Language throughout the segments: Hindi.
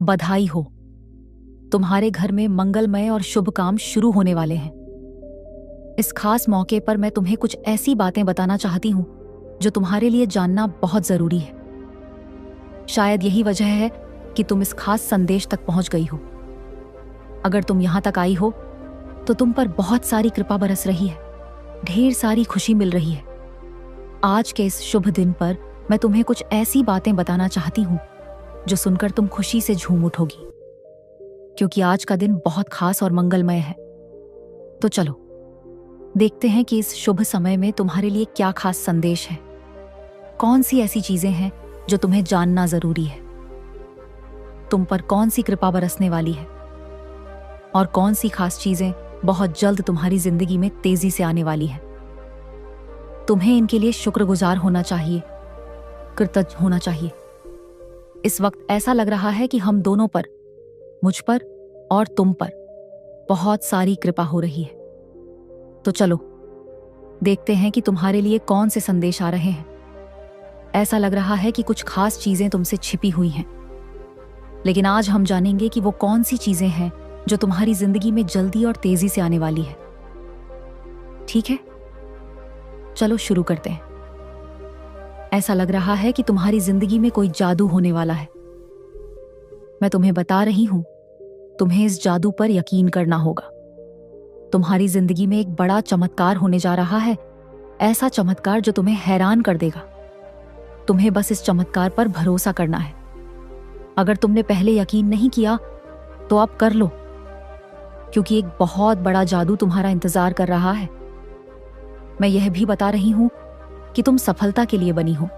बधाई हो, तुम्हारे घर में मंगलमय और शुभ काम शुरू होने वाले हैं। इस खास मौके पर मैं तुम्हें कुछ ऐसी बातें बताना चाहती हूं जो तुम्हारे लिए जानना बहुत जरूरी है। शायद यही वजह है कि तुम इस खास संदेश तक पहुंच गई हो। अगर तुम यहां तक आई हो तो तुम पर बहुत सारी कृपा बरस रही है, ढेर सारी खुशी मिल रही है। आज के इस शुभ दिन पर मैं तुम्हें कुछ ऐसी बातें बताना चाहती हूं जो सुनकर तुम खुशी से झूम उठोगी, क्योंकि आज का दिन बहुत खास और मंगलमय है। तो चलो देखते हैं कि इस शुभ समय में तुम्हारे लिए क्या खास संदेश है। कौन सी ऐसी चीजें हैं जो तुम्हें जानना जरूरी है। तुम पर कौन सी कृपा बरसने वाली है और कौन सी खास चीजें बहुत जल्द तुम्हारी जिंदगी में तेजी से आने वाली है। तुम्हें इनके लिए शुक्रगुजार होना चाहिए, कृतज्ञ होना चाहिए। इस वक्त ऐसा लग रहा है कि हम दोनों पर, मुझ पर और तुम पर बहुत सारी कृपा हो रही है। तो चलो देखते हैं कि तुम्हारे लिए कौन से संदेश आ रहे हैं। ऐसा लग रहा है कि कुछ खास चीजें तुमसे छिपी हुई हैं, लेकिन आज हम जानेंगे कि वो कौन सी चीजें हैं जो तुम्हारी जिंदगी में जल्दी और तेजी से आने वाली है। ठीक है, चलो शुरू करते हैं। ऐसा लग रहा है कि तुम्हारी जिंदगी में कोई जादू होने वाला है। मैं तुम्हें बता रही हूं, तुम्हें इस जादू पर यकीन करना होगा। तुम्हारी जिंदगी में एक बड़ा चमत्कार होने जा रहा है, ऐसा चमत्कार जो तुम्हें हैरान कर देगा। तुम्हें बस इस चमत्कार पर भरोसा करना है। अगर तुमने पहले यकीन नहीं किया तो अब कर लो, क्योंकि एक बहुत बड़ा जादू तुम्हारा इंतजार कर रहा है। मैं यह भी बता रही हूं कि तुम सफलता के लिए बनी हो।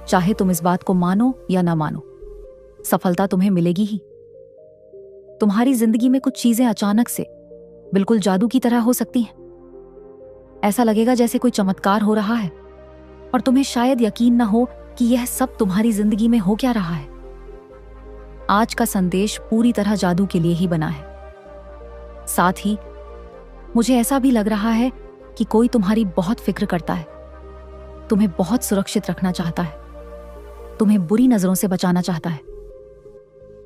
चाहे तुम इस बात को मानो या ना मानो, सफलता तुम्हें मिलेगी ही। तुम्हारी जिंदगी में कुछ चीजें अचानक से बिल्कुल जादू की तरह हो सकती हैं। ऐसा लगेगा जैसे कोई चमत्कार हो रहा है और तुम्हें शायद यकीन ना हो कि यह सब तुम्हारी जिंदगी में हो क्या रहा है। आज का संदेश पूरी तरह जादू के लिए ही बना है। साथ ही मुझे ऐसा भी लग रहा है कि कोई तुम्हारी बहुत फिक्र करता है, तुम्हें बहुत सुरक्षित रखना चाहता है, तुम्हें बुरी नजरों से बचाना चाहता है।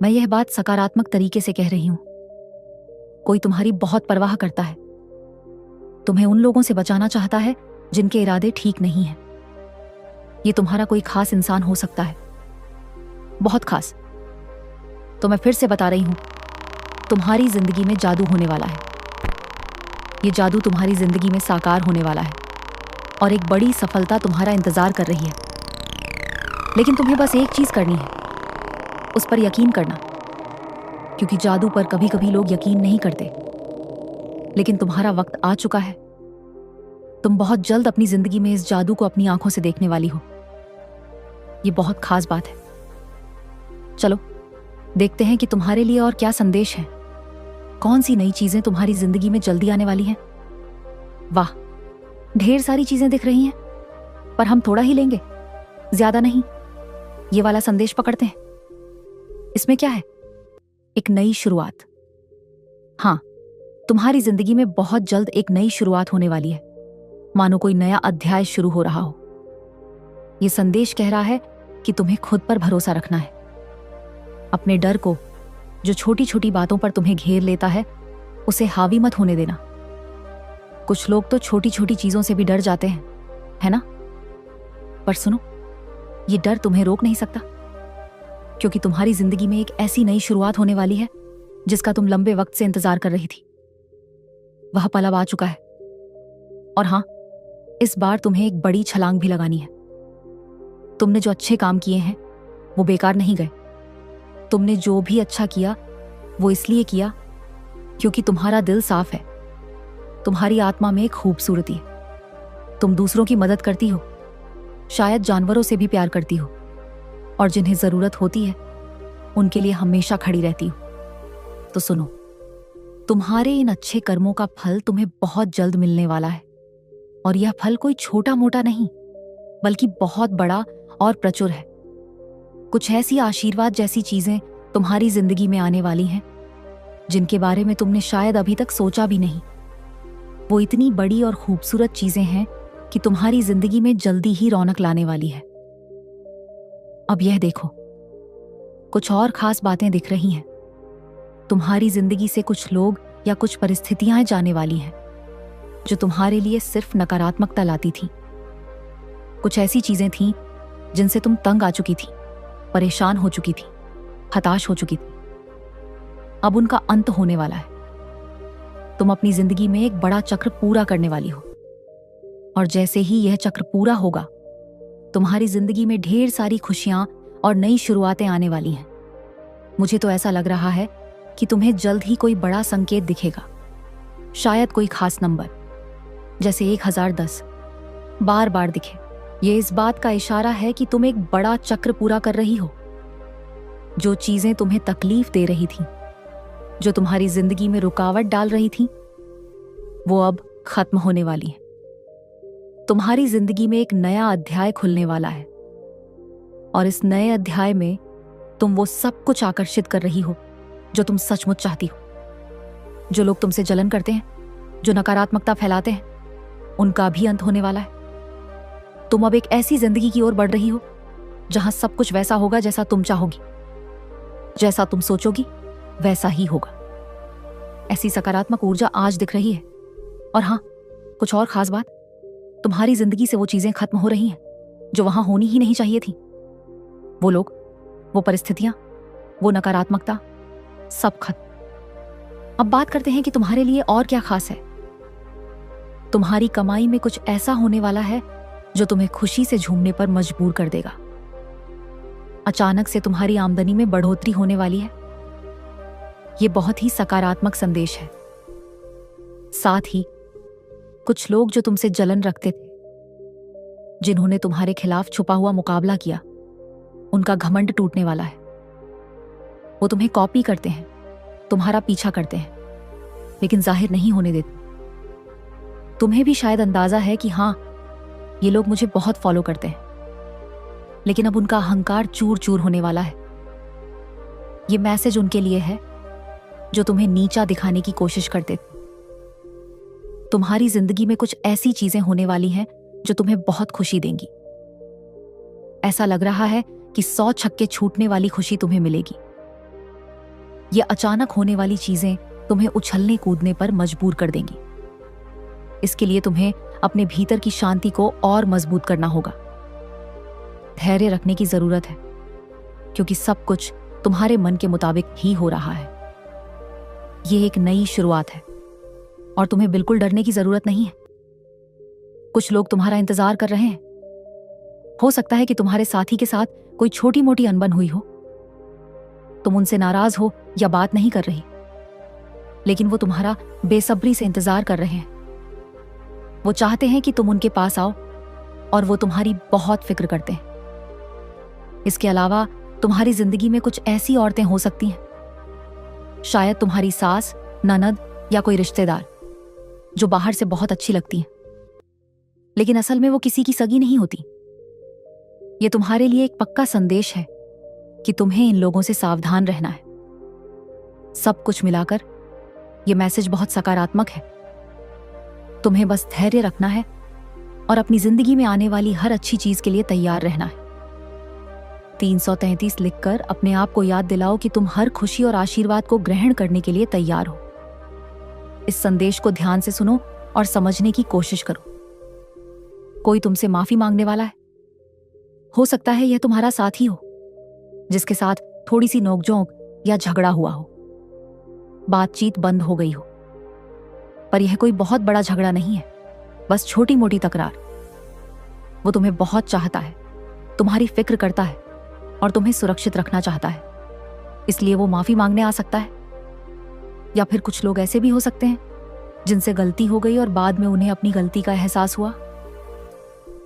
मैं यह बात सकारात्मक तरीके से कह रही हूं। कोई तुम्हारी बहुत परवाह करता है, तुम्हें उन लोगों से बचाना चाहता है जिनके इरादे ठीक नहीं हैं। ये तुम्हारा कोई खास इंसान हो सकता है, बहुत खास। तो मैं फिर से बता रही हूं, तुम्हारी जिंदगी में जादू होने वाला है। ये जादू तुम्हारी जिंदगी में साकार होने वाला है और एक बड़ी सफलता तुम्हारा इंतजार कर रही है। लेकिन तुम्हें बस एक चीज करनी है, उस पर यकीन करना, क्योंकि जादू पर कभी कभी लोग यकीन नहीं करते। लेकिन तुम्हारा वक्त आ चुका है। तुम बहुत जल्द अपनी जिंदगी में इस जादू को अपनी आंखों से देखने वाली हो। ये बहुत खास बात है। चलो देखते हैं कि तुम्हारे लिए और क्या संदेश है। कौन सी नई चीजें तुम्हारी जिंदगी में जल्दी आने वाली हैं। वाह, ढेर सारी चीजें दिख रही हैं, पर हम थोड़ा ही लेंगे, ज्यादा नहीं। ये वाला संदेश पकड़ते हैं। इसमें क्या है? एक नई शुरुआत। हाँ, तुम्हारी जिंदगी में बहुत जल्द एक नई शुरुआत होने वाली है, मानो कोई नया अध्याय शुरू हो रहा हो। यह संदेश कह रहा है कि तुम्हें खुद पर भरोसा रखना है। अपने डर को, जो छोटी छोटी बातों पर तुम्हें घेर लेता है, उसे हावी मत होने देना। कुछ लोग तो छोटी छोटी चीजों से भी डर जाते हैं, है ना? पर सुनो, ये डर तुम्हें रोक नहीं सकता, क्योंकि तुम्हारी जिंदगी में एक ऐसी नई शुरुआत होने वाली है जिसका तुम लंबे वक्त से इंतजार कर रही थी। वह पल अब आ चुका है। और हां, इस बार तुम्हें एक बड़ी छलांग भी लगानी है। तुमने जो अच्छे काम किए हैं वो बेकार नहीं गए। तुमने जो भी अच्छा किया वो इसलिए किया क्योंकि तुम्हारा दिल साफ है, तुम्हारी आत्मा में खूबसूरती है। तुम दूसरों की मदद करती हो, शायद जानवरों से भी प्यार करती हो, और जिन्हें जरूरत होती है उनके लिए हमेशा खड़ी रहती हो। तो सुनो, तुम्हारे इन अच्छे कर्मों का फल तुम्हें बहुत जल्द मिलने वाला है। और यह फल कोई छोटा मोटा नहीं, बल्कि बहुत बड़ा और प्रचुर है। कुछ ऐसी आशीर्वाद जैसी चीजें तुम्हारी जिंदगी में आने वाली हैं जिनके बारे में तुमने शायद अभी तक सोचा भी नहीं। वो इतनी बड़ी और खूबसूरत चीजें हैं कि तुम्हारी जिंदगी में जल्दी ही रौनक लाने वाली है। अब यह देखो, कुछ और खास बातें दिख रही हैं। तुम्हारी जिंदगी से कुछ लोग या कुछ परिस्थितियां जाने वाली हैं जो तुम्हारे लिए सिर्फ नकारात्मकता लाती थी। कुछ ऐसी चीजें थीं जिनसे तुम तंग आ चुकी थी, परेशान हो चुकी थी, हताश हो चुकी थी। अब उनका अंत होने वाला है। तुम अपनी जिंदगी में एक बड़ा चक्र पूरा करने वाली हो, और जैसे ही यह चक्र पूरा होगा तुम्हारी जिंदगी में ढेर सारी खुशियां और नई शुरुआतें आने वाली हैं। मुझे तो ऐसा लग रहा है कि तुम्हें जल्द ही कोई बड़ा संकेत दिखेगा, शायद कोई खास नंबर जैसे 1010 बार बार दिखे। ये इस बात का इशारा है कि तुम एक बड़ा चक्र पूरा कर रही हो। जो चीजें तुम्हें तकलीफ दे रही थी, जो तुम्हारी जिंदगी में रुकावट डाल रही थी, वो अब खत्म होने वाली है। तुम्हारी जिंदगी में एक नया अध्याय खुलने वाला है, और इस नए अध्याय में तुम वो सब कुछ आकर्षित कर रही हो जो तुम सचमुच चाहती हो। जो लोग तुमसे जलन करते हैं, जो नकारात्मकता फैलाते हैं, उनका भी अंत होने वाला है। तुम अब एक ऐसी जिंदगी की ओर बढ़ रही हो जहां सब कुछ वैसा होगा जैसा तुम चाहोगी। जैसा तुम सोचोगी वैसा ही होगा। ऐसी सकारात्मक ऊर्जा आज दिख रही है। और हाँ, कुछ और खास बात, तुम्हारी जिंदगी से वो चीजें खत्म हो रही हैं जो वहां होनी ही नहीं चाहिए थी। वो लोग, वो परिस्थितियां, वो नकारात्मकता, सब खत्म। अब बात करते हैं कि तुम्हारे लिए और क्या खास है। तुम्हारी कमाई में कुछ ऐसा होने वाला है जो तुम्हें खुशी से झूमने पर मजबूर कर देगा। अचानक से तुम्हारी आमदनी में बढ़ोतरी होने वाली है। यह बहुत ही सकारात्मक संदेश है। साथ ही कुछ लोग जो तुमसे जलन रखते थे, जिन्होंने तुम्हारे खिलाफ छुपा हुआ मुकाबला किया, उनका घमंड टूटने वाला है। वो तुम्हें कॉपी करते हैं, तुम्हारा पीछा करते हैं, लेकिन जाहिर नहीं होने देते। तुम्हें भी शायद अंदाजा है कि हाँ, ये लोग मुझे बहुत फॉलो करते हैं, लेकिन अब उनका अहंकार चूर चूर होने वाला है। ये मैसेज उनके लिए है जो तुम्हें नीचा दिखाने की कोशिश करते थे। तुम्हारी जिंदगी में कुछ ऐसी चीजें होने वाली हैं जो तुम्हें बहुत खुशी देंगी। ऐसा लग रहा है कि 100 छक्के छूटने वाली खुशी तुम्हें मिलेगी। ये अचानक होने वाली चीजें तुम्हें उछलने कूदने पर मजबूर कर देंगी। इसके लिए तुम्हें अपने भीतर की शांति को और मजबूत करना होगा। धैर्य रखने की जरूरत है, क्योंकि सब कुछ तुम्हारे मन के मुताबिक ही हो रहा है। यह एक नई शुरुआत है और तुम्हें बिल्कुल डरने की जरूरत नहीं है। कुछ लोग तुम्हारा इंतजार कर रहे हैं। हो सकता है कि तुम्हारे साथी के साथ कोई छोटी मोटी अनबन हुई हो। तुम उनसे नाराज हो या बात नहीं कर रही, लेकिन वो तुम्हारा बेसब्री से इंतजार कर रहे हैं। वो चाहते हैं कि तुम उनके पास आओ, और वो तुम्हारी बहुत फिक्र करते हैं। इसके अलावा तुम्हारी जिंदगी में कुछ ऐसी औरतें हो सकती हैं, शायद तुम्हारी सास, ननद या कोई रिश्तेदार, जो बाहर से बहुत अच्छी लगती हैं, लेकिन असल में वो किसी की सगी नहीं होती। ये तुम्हारे लिए एक पक्का संदेश है कि तुम्हें इन लोगों से सावधान रहना है। सब कुछ मिलाकर ये मैसेज बहुत सकारात्मक है। तुम्हें बस धैर्य रखना है और अपनी जिंदगी में आने वाली हर अच्छी चीज के लिए तैयार रहना है। 333 लिखकर अपने आप को याद दिलाओ कि तुम हर खुशी और आशीर्वाद को ग्रहण करने के लिए तैयार हो। इस संदेश को ध्यान से सुनो और समझने की कोशिश करो। कोई तुमसे माफी मांगने वाला है। हो सकता है यह तुम्हारा साथी हो, जिसके साथ थोड़ी सी नोकझोंक या झगड़ा हुआ हो, बातचीत बंद हो गई हो। पर यह कोई बहुत बड़ा झगड़ा नहीं है, बस छोटी मोटी तकरार। वो तुम्हें बहुत चाहता है, तुम्हारी फिक्र करता है और तुम्हें सुरक्षित रखना चाहता है, इसलिए वो माफी मांगने आ सकता है। या फिर कुछ लोग ऐसे भी हो सकते हैं जिनसे गलती हो गई और बाद में उन्हें अपनी गलती का एहसास हुआ।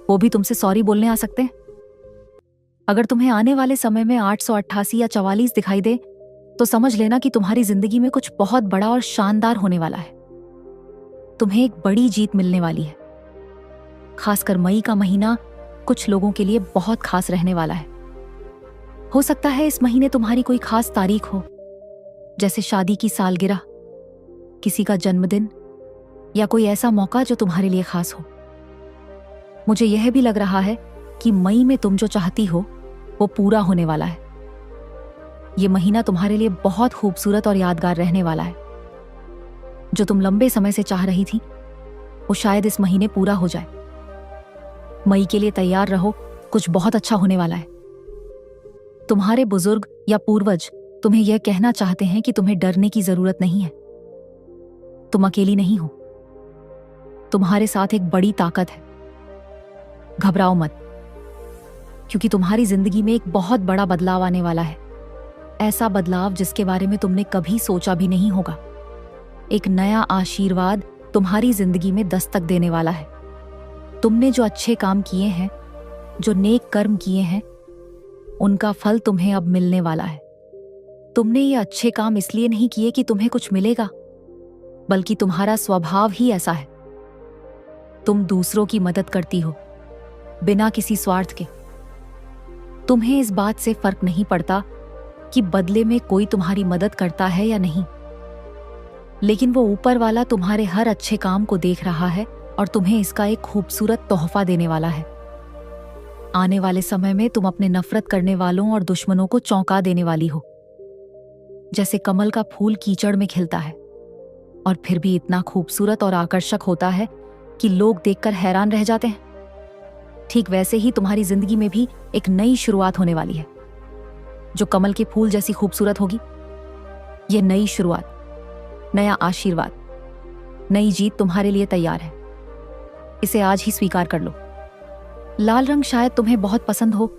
वो भी तुमसे सॉरी बोलने आ सकते हैं। अगर तुम्हें आने वाले समय में 888 या 44 दिखाई दे, तो समझ लेना कि तुम्हारी जिंदगी में कुछ बहुत बड़ा और शानदार होने वाला है। तुम्हें एक बड़ी जीत मिलने वाली है। खासकर मई का महीना कुछ लोगों के लिए बहुत खास रहने वाला है। हो सकता है इस महीने तुम्हारी कोई खास तारीख हो, जैसे शादी की सालगिरह, किसी का जन्मदिन या कोई ऐसा मौका जो तुम्हारे लिए खास हो। मुझे यह भी लग रहा है कि मई में तुम जो चाहती हो वो पूरा होने वाला है। ये महीना तुम्हारे लिए बहुत खूबसूरत और यादगार रहने वाला है। जो तुम लंबे समय से चाह रही थी वो शायद इस महीने पूरा हो जाए। मई के लिए तैयार रहो, कुछ बहुत अच्छा होने वाला है। तुम्हारे बुजुर्ग या पूर्वज तुम्हें यह कहना चाहते हैं कि तुम्हें डरने की जरूरत नहीं है। तुम अकेली नहीं हो, तुम्हारे साथ एक बड़ी ताकत है। घबराओ मत, क्योंकि तुम्हारी जिंदगी में एक बहुत बड़ा बदलाव आने वाला है। ऐसा बदलाव जिसके बारे में तुमने कभी सोचा भी नहीं होगा। एक नया आशीर्वाद तुम्हारी जिंदगी में दस्तक देने वाला है। तुमने जो अच्छे काम किए हैं, जो नेक कर्म किए हैं, उनका फल तुम्हें अब मिलने वाला है। तुमने ये अच्छे काम इसलिए नहीं किए कि तुम्हें कुछ मिलेगा, बल्कि तुम्हारा स्वभाव ही ऐसा है। तुम दूसरों की मदद करती हो बिना किसी स्वार्थ के। तुम्हें इस बात से फर्क नहीं पड़ता कि बदले में कोई तुम्हारी मदद करता है या नहीं, लेकिन वो ऊपर वाला तुम्हारे हर अच्छे काम को देख रहा है और तुम्हें इसका एक खूबसूरत तोहफा देने वाला है। आने वाले समय में तुम अपने नफरत करने वालों और दुश्मनों को चौंका देने वाली हो। जैसे कमल का फूल कीचड़ में खिलता है और फिर भी इतना खूबसूरत और आकर्षक होता है कि लोग देखकर हैरान रह जाते हैं, ठीक वैसे ही तुम्हारी जिंदगी में भी एक नई शुरुआत होने वाली है, जो कमल के फूल जैसी खूबसूरत होगी। यह नई शुरुआत, नया आशीर्वाद, नई जीत तुम्हारे लिए तैयार है। इसे आज ही स्वीकार कर लो। लाल रंग शायद तुम्हें बहुत पसंद हो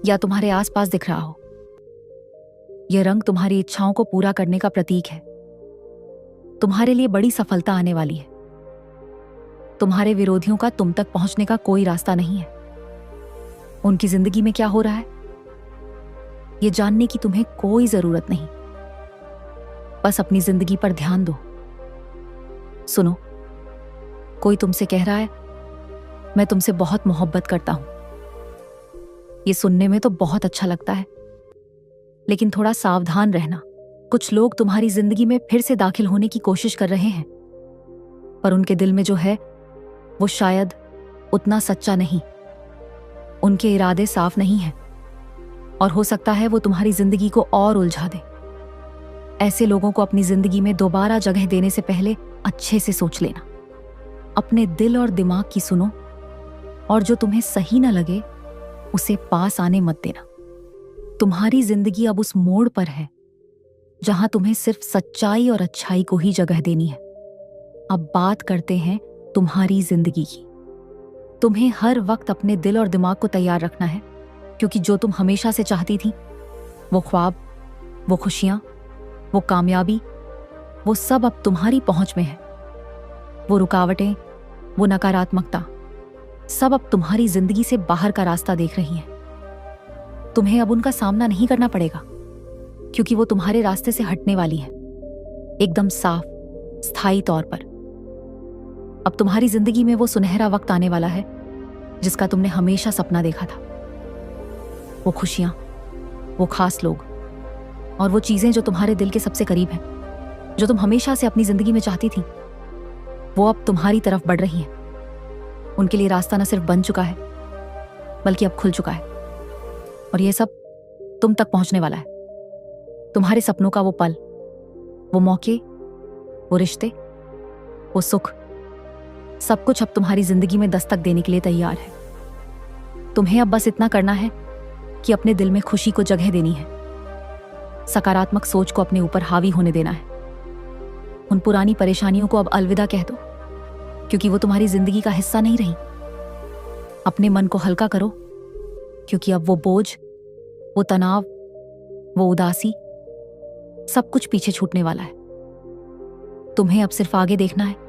या तुम्हारे आसपास दिख रहा हो। यह रंग तुम्हारी इच्छाओं को पूरा करने का प्रतीक है। तुम्हारे लिए बड़ी सफलता आने वाली है। तुम्हारे विरोधियों का तुम तक पहुंचने का कोई रास्ता नहीं है। उनकी जिंदगी में क्या हो रहा है, यह जानने की तुम्हें कोई जरूरत नहीं। बस अपनी जिंदगी पर ध्यान दो। सुनो, कोई तुमसे कह रहा है, मैं तुमसे बहुत मोहब्बत करता हूं। ये सुनने में तो बहुत अच्छा लगता है, लेकिन थोड़ा सावधान रहना। कुछ लोग तुम्हारी जिंदगी में फिर से दाखिल होने की कोशिश कर रहे हैं, पर उनके दिल में जो है वो शायद उतना सच्चा नहीं। उनके इरादे साफ नहीं हैं और हो सकता है वो तुम्हारी जिंदगी को और उलझा दे। ऐसे लोगों को अपनी जिंदगी में दोबारा जगह देने से पहले अच्छे से सोच लेना। अपने दिल और दिमाग की सुनो, और जो तुम्हें सही न लगे उसे पास आने मत देना। तुम्हारी जिंदगी अब उस मोड़ पर है जहां तुम्हें सिर्फ सच्चाई और अच्छाई को ही जगह देनी है। अब बात करते हैं तुम्हारी जिंदगी की। तुम्हें हर वक्त अपने दिल और दिमाग को तैयार रखना है, क्योंकि जो तुम हमेशा से चाहती थी, वो ख्वाब, वो खुशियां, वो कामयाबी, वो सब अब तुम्हारी पहुंच में है। वो रुकावटें, वो नकारात्मकता, सब अब तुम्हारी जिंदगी से बाहर का रास्ता देख रही हैं। तुम्हें अब उनका सामना नहीं करना पड़ेगा, क्योंकि वो तुम्हारे रास्ते से हटने वाली है, एकदम साफ, स्थायी तौर पर। अब तुम्हारी जिंदगी में वो सुनहरा वक्त आने वाला है जिसका तुमने हमेशा सपना देखा था। वो खुशियां, वो खास लोग और वो चीजें जो तुम्हारे दिल के सबसे करीब हैं, जो तुम हमेशा से अपनी जिंदगी में चाहती थी, वो अब तुम्हारी तरफ बढ़ रही हैं। उनके लिए रास्ता न सिर्फ बन चुका है, बल्कि अब खुल चुका है, और ये सब तुम तक पहुंचने वाला है। तुम्हारे सपनों का वो पल, वो मौके, वो रिश्ते, वो सुख, सब कुछ अब तुम्हारी जिंदगी में दस्तक देने के लिए तैयार है। तुम्हें अब बस इतना करना है कि अपने दिल में खुशी को जगह देनी है, सकारात्मक सोच को अपने ऊपर हावी होने देना है। उन पुरानी परेशानियों को अब अलविदा कह दो, क्योंकि वो तुम्हारी जिंदगी का हिस्सा नहीं रही। अपने मन को हल्का करो, क्योंकि अब वो बोझ, वो तनाव, वो उदासी, सब कुछ पीछे छूटने वाला है। तुम्हें अब सिर्फ आगे देखना है,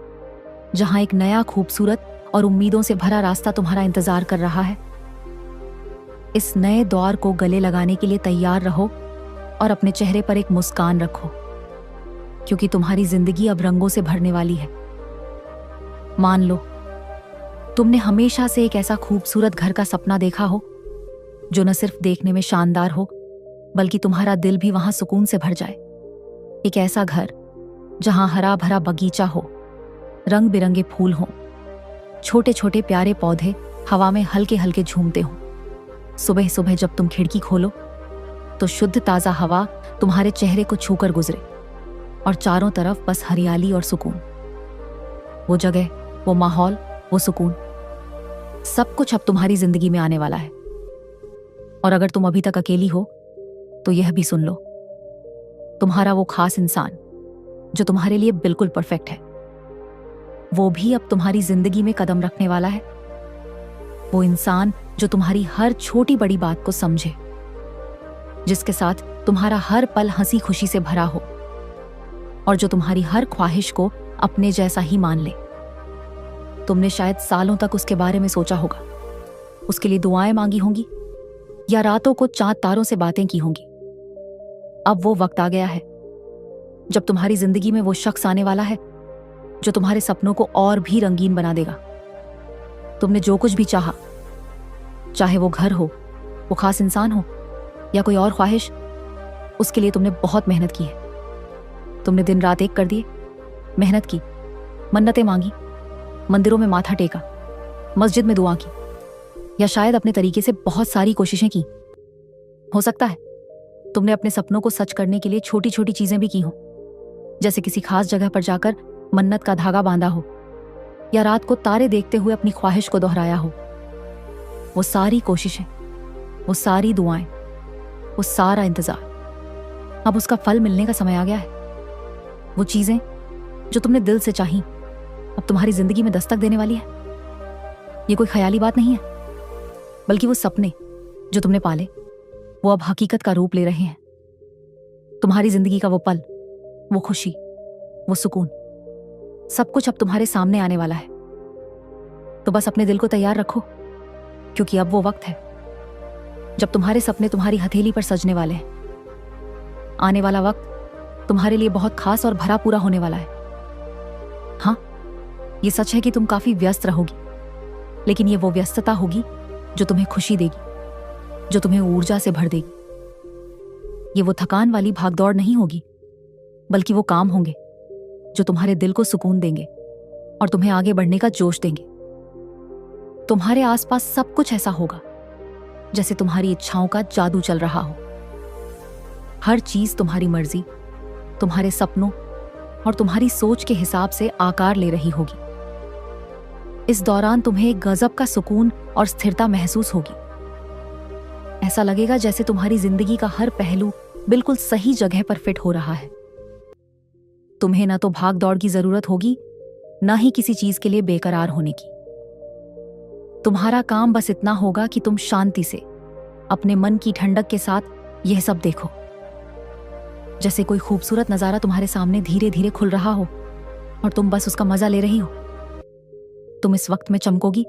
जहां एक नया, खूबसूरत और उम्मीदों से भरा रास्ता तुम्हारा इंतजार कर रहा है। इस नए दौर को गले लगाने के लिए तैयार रहो और अपने चेहरे पर एक मुस्कान रखो, क्योंकि तुम्हारी जिंदगी अब रंगों से भरने वाली है। मान लो, तुमने हमेशा से एक ऐसा खूबसूरत घर का सपना देखा हो जो न सिर्फ देखने में शानदार हो, बल्कि तुम्हारा दिल भी वहां सुकून से भर जाए। एक ऐसा घर जहां हरा भरा बगीचा हो, रंग बिरंगे फूल हों, छोटे छोटे प्यारे पौधे हवा में हल्के हल्के झूमते हों। सुबह सुबह जब तुम खिड़की खोलो तो शुद्ध ताज़ा हवा तुम्हारे चेहरे को छूकर गुजरे और चारों तरफ बस हरियाली और सुकून। वो जगह, वो माहौल, वो सुकून, सब कुछ अब तुम्हारी जिंदगी में आने वाला है। और अगर तुम अभी तक अकेली हो तो यह भी सुन लो, तुम्हारा वो खास इंसान जो तुम्हारे लिए बिल्कुल परफेक्ट है, वो भी अब तुम्हारी जिंदगी में कदम रखने वाला है। वो इंसान जो तुम्हारी हर छोटी बड़ी बात को समझे, जिसके साथ तुम्हारा हर पल हंसी खुशी से भरा हो और जो तुम्हारी हर ख्वाहिश को अपने जैसा ही मान ले। तुमने शायद सालों तक उसके बारे में सोचा होगा, उसके लिए दुआएं मांगी होंगी या रातों को चांद तारों से बातें की होंगी। अब वो वक्त आ गया है जब तुम्हारी जिंदगी में वो शख्स आने वाला है जो तुम्हारे सपनों को और भी रंगीन बना देगा। तुमने जो कुछ भी चाहा, चाहे वो घर हो, वो खास इंसान हो या कोई और ख्वाहिश, उसके लिए तुमने बहुत मेहनत की है। तुमने दिन रात एक कर दिए, मेहनत की, मन्नतें मांगी, मंदिरों में माथा टेका, मस्जिद में दुआ की, या शायद अपने तरीके से बहुत सारी कोशिशें की। हो सकता है तुमने अपने सपनों को सच करने के लिए छोटी छोटी चीजें भी की हो, जैसे किसी खास जगह पर जाकर मन्नत का धागा बांधा हो या रात को तारे देखते हुए अपनी ख्वाहिश को दोहराया हो। वो सारी कोशिशें, वो सारी दुआएं, वो सारा इंतजार, अब उसका फल मिलने का समय आ गया है। वो चीजें जो तुमने दिल से चाही अब तुम्हारी जिंदगी में दस्तक देने वाली है। ये कोई ख्याली बात नहीं है, बल्कि वो सपने जो तुमने पाले वो अब हकीकत का रूप ले रहे हैं। तुम्हारी जिंदगी का वो पल, वो खुशी, वो सुकून, सब कुछ अब तुम्हारे सामने आने वाला है। तो बस अपने दिल को तैयार रखो, क्योंकि अब वो वक्त है जब तुम्हारे सपने तुम्हारी हथेली पर सजने वाले हैं। आने वाला वक्त तुम्हारे लिए बहुत खास और भरा पूरा होने वाला है। हाँ, ये सच है कि तुम काफी व्यस्त रहोगी, लेकिन ये वो व्यस्तता होगी जो तुम्हें खुशी देगी, जो तुम्हें ऊर्जा से भर देगी। ये वो थकान वाली भागदौड़ नहीं होगी, बल्कि वो काम होंगे जो तुम्हारे दिल को सुकून देंगे और तुम्हें आगे बढ़ने का जोश देंगे। तुम्हारे आसपास सब कुछ ऐसा होगा जैसे तुम्हारी इच्छाओं का जादू चल रहा हो। हर चीज तुम्हारी मर्जी, तुम्हारे सपनों और तुम्हारी सोच के हिसाब से आकार ले रही होगी। इस दौरान तुम्हें एक गजब का सुकून और स्थिरता महसूस होगी। ऐसा लगेगा जैसे तुम्हारी जिंदगी का हर पहलू बिल्कुल सही जगह पर फिट हो रहा है। तुम्हें ना तो भाग दौड़ की जरूरत होगी, ना ही किसी चीज के लिए बेकरार होने की। तुम्हारा काम बस इतना होगा कि तुम शांति से अपने मन की ठंडक के साथ यह सब देखो, जैसे कोई खूबसूरत नजारा तुम्हारे सामने धीरे धीरे खुल रहा हो और तुम बस उसका मजा ले रही हो। तुम इस वक्त में चमकोगी,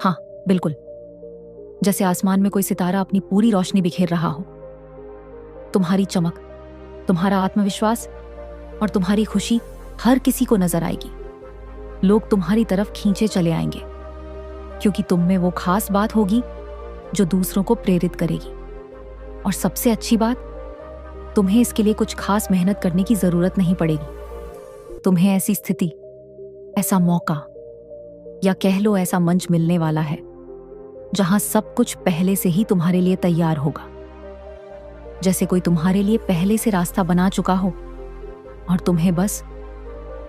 हाँ बिल्कुल, जैसे आसमान में कोई सितारा अपनी पूरी रोशनी बिखेर रहा हो। तुम्हारी चमक, तुम्हारा आत्मविश्वास और तुम्हारी खुशी हर किसी को नजर आएगी। लोग तुम्हारी तरफ खींचे चले आएंगे, क्योंकि तुम में वो खास बात होगी जो दूसरों को प्रेरित करेगी। और सबसे अच्छी बात, तुम्हें इसके लिए कुछ खास मेहनत करने की जरूरत नहीं पड़ेगी। तुम्हें ऐसी स्थिति, ऐसा मौका या कह लो ऐसा मंच मिलने वाला है जहां सब कुछ पहले से ही तुम्हारे लिए तैयार होगा, जैसे कोई तुम्हारे लिए पहले से रास्ता बना चुका हो और तुम्हें बस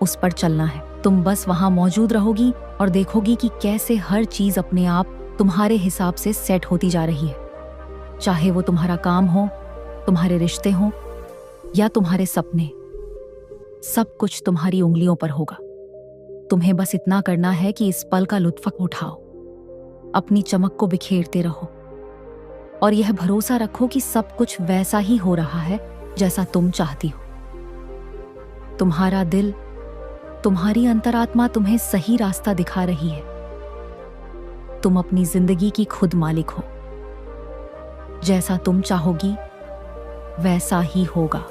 उस पर चलना है। तुम बस वहां मौजूद रहोगी और देखोगी कि कैसे हर चीज अपने आप तुम्हारे हिसाब से सेट होती जा रही है। चाहे वो तुम्हारा काम हो, तुम्हारे रिश्ते हो या तुम्हारे सपने, सब कुछ तुम्हारी उंगलियों पर होगा। तुम्हें बस इतना करना है कि इस पल का लुत्फ उठाओ, अपनी चमक को बिखेरते रहो और यह भरोसा रखो कि सब कुछ वैसा ही हो रहा है जैसा तुम चाहती हो। तुम्हारा दिल, तुम्हारी अंतरात्मा तुम्हें सही रास्ता दिखा रही है। तुम अपनी जिंदगी की खुद मालिक हो। जैसा तुम चाहोगी वैसा ही होगा।